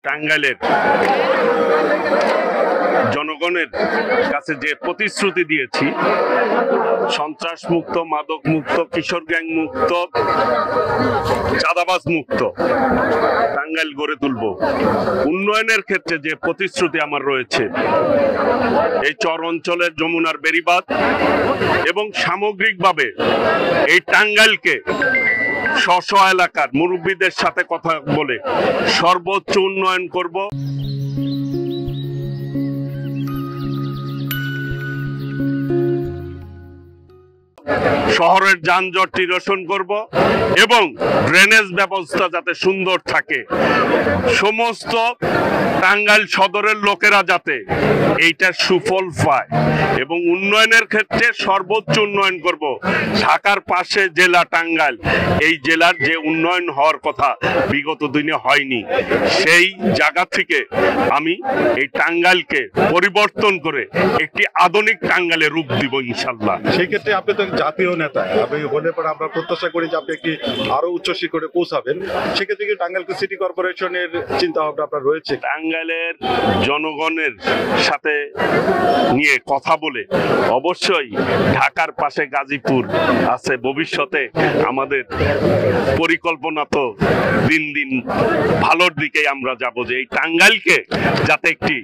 টাঙ্গাইলের জনগণের কাছে যে প্রতিশ্রুতি দিয়েছি, সন্ত্রাস মুক্ত, মাদক মুক্ত, কিশোর গ্যাং মুক্ত, চাঁদাবাজ মুক্ত টাঙ্গাইল গড়ে তুলব। উন্নয়নের ক্ষেত্রে যে প্রতিশ্রুতি আমার রয়েছে, এই চর অঞ্চলের যমুনার বেড়িবাঁধ এবং সামগ্রিকভাবে এই টাঙ্গাইলকে স্ব এলাকার মুরব্বীদের সাথে কথা বলে সর্বোচ্চ উন্নয়ন করব। শহরের যানজট নিরসন করব এবং ড্রেনেজ ব্যবস্থা যাতে সুন্দর থাকে, সমস্ত টাঙ্গাইল সদরের লোকেরা যাতে এইটার সুফল পায় এবং উন্নয়নের ক্ষেত্রে সর্বোচ্চ উন্নয়ন করব। ঢাকার পাশে জেলা টাঙ্গাইল, এই জেলার যে উন্নয়ন হওয়ার কথা বিগত দিনে হয়নি, সেই জায়গা থেকে আমি এই টাঙ্গাইলকে পরিবর্তন করে একটি আধুনিক টাঙ্গাইলের রূপ দিব ইনশাল্লাহ। সেই ক্ষেত্রে আপনি তো জাতীয় নেতা, আপনি হলে পরে আমরা প্রত্যাশা করি যে আপনি একটি আরো উচ্চ শিখরে পৌঁছাবেন। সেক্ষেত্রে কি টাঙ্গাইলকে সিটি কর্পোরেশনের চিন্তা ভাবনা আপনার রয়েছে? টাঙ্গাইলের জনগণের সাথে নিয়ে কথা বলে অবশ্যই ঢাকার পাশে গাজীপুর আছে, ভবিষ্যতে আমাদের পরিকল্পনা তো দিন দিন ভালোর দিকে আমরা যাব, যে এই টাঙ্গাইলকে যাতে একটি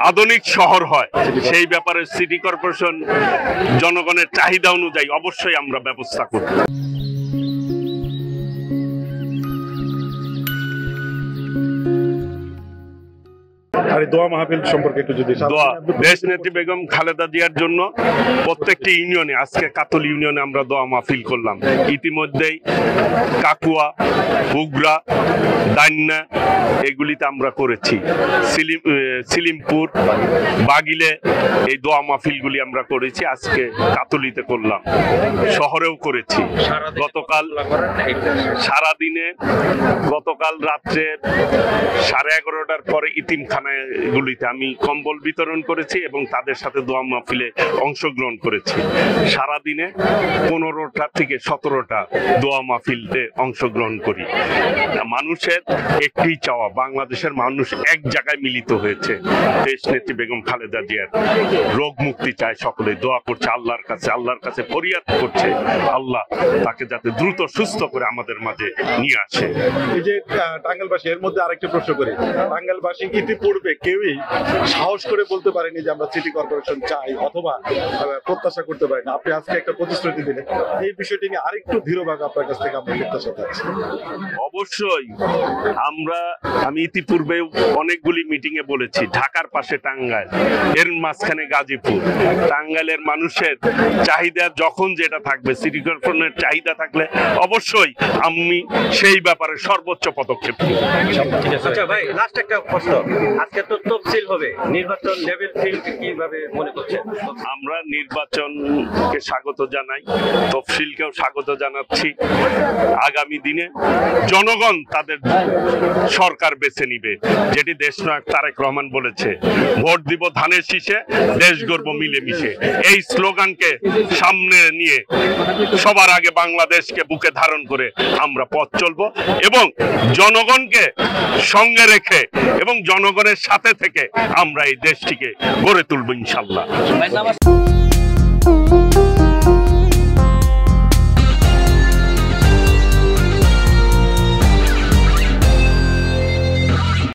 আধুনিক শহর হয় সেই ব্যাপারে সিটি কর্পোরেশন জনগণের চাহিদা অনুযায়ী অবশ্যই আমরা ব্যবস্থা করব। আর দোয়া মাহফিল সম্পর্কে একটু যদি দোয়া দেশনেত্রী বেগম খালেদা জিয়ার জন্য প্রত্যেকটি ইউনিয়নে, আজকে কাতল ইউনিয়নে আমরা দোয়া মাহফিল করলাম। ইতিমধ্যেই কাকুয়া, বুগরা, দান্না এগুলিতে আমরা করেছি, সিলিমপুর, বাগিলে এই দোয়া মাহফিলগুলি আমরা করেছি। আজকে কাতলিতে করলাম, শহরেও করেছি। গতকাল সারাদিনে, গতকাল রাত্রে 11:30টার পরে ইতিমখানায় গুলিতে আমি কম্বল বিতরণ করেছি এবং তাদের সাথে দোয়া মাহফিলে অংশগ্রহণ করেছি। সারাদিনে 15টা থেকে 17টা দোয়া মাহফিলতে অংশগ্রহণ করি। মানুষের একটি চাওয়া, বাংলাদেশের মানুষ এক জায়গায় মিলিত হয়েছে, দেশনেত্রী বেগম খালেদা জিয়ার রোগ মুক্তি চায়, সকলে দোয়া করছে আল্লাহর কাছে, আল্লাহর কাছে ফরিয়াদ করছে আল্লাহ তাকে যাতে দ্রুত সুস্থ করে আমাদের মাঝে নিয়ে আসে। এই যে টাঙ্গাইলবাসী, এর মধ্যে আরেকটা প্রশ্ন করি, টাঙ্গাইলবাসী ইতিপূর্বে কেউই সাহস করে বলতে পারেনি যে আমরা সিটি কর্পোরেশন চাই অথবা প্রত্যাশা করতে পারি না। আপনি আজকে একটা প্রতিশ্রুতি দিলেন, এই বিষয়টি নিয়ে আরেকটু দৃঢ়ভাবে আপনার কাছ থেকে আমরা প্রত্যাশা করছি। অবশ্যই আমি ইতিপূর্বে অনেকগুলি মিটিং এ বলেছি, ঢাকার পাশে টাঙ্গাইল, এর মাঝখানে গাজীপুর। টাঙ্গাইলের মানুষের চাহিদা যখন যেটা থাকবে, সিটি কর্পোরেশনের চাহিদা থাকলে অবশ্যই আমি সেই ব্যাপারে সর্বোচ্চ পদক্ষেপ নেব। আচ্ছা ভাই, লাস্ট একটা প্রশ্ন, আজকে তো তফসিল হবে, নির্বাচন লেভেল ফিল্ড কিভাবে মনে করছেন? আমরা নির্বাচনকে স্বাগত জানাই, তফসিলকেও স্বাগত জানাচ্ছি। আগামী দিনে জনগণ তাদের সরকার বেছে নিবে, যেটি দেশনায়ক তারেক রহমান বলেছে, ভোট দিব ধানের শীষে, দেশ গড়ব মিলেমিশে। এই স্লোগানকে সামনে নিয়ে সবার আগে বাংলাদেশকে বুকে ধারণ করে আমরা পথ চলব এবং জনগণকে সঙ্গে রেখে এবং জনগণের সাথে থেকে আমরা এই দেশটিকে গড়ে তুলব ইনশাল্লাহ।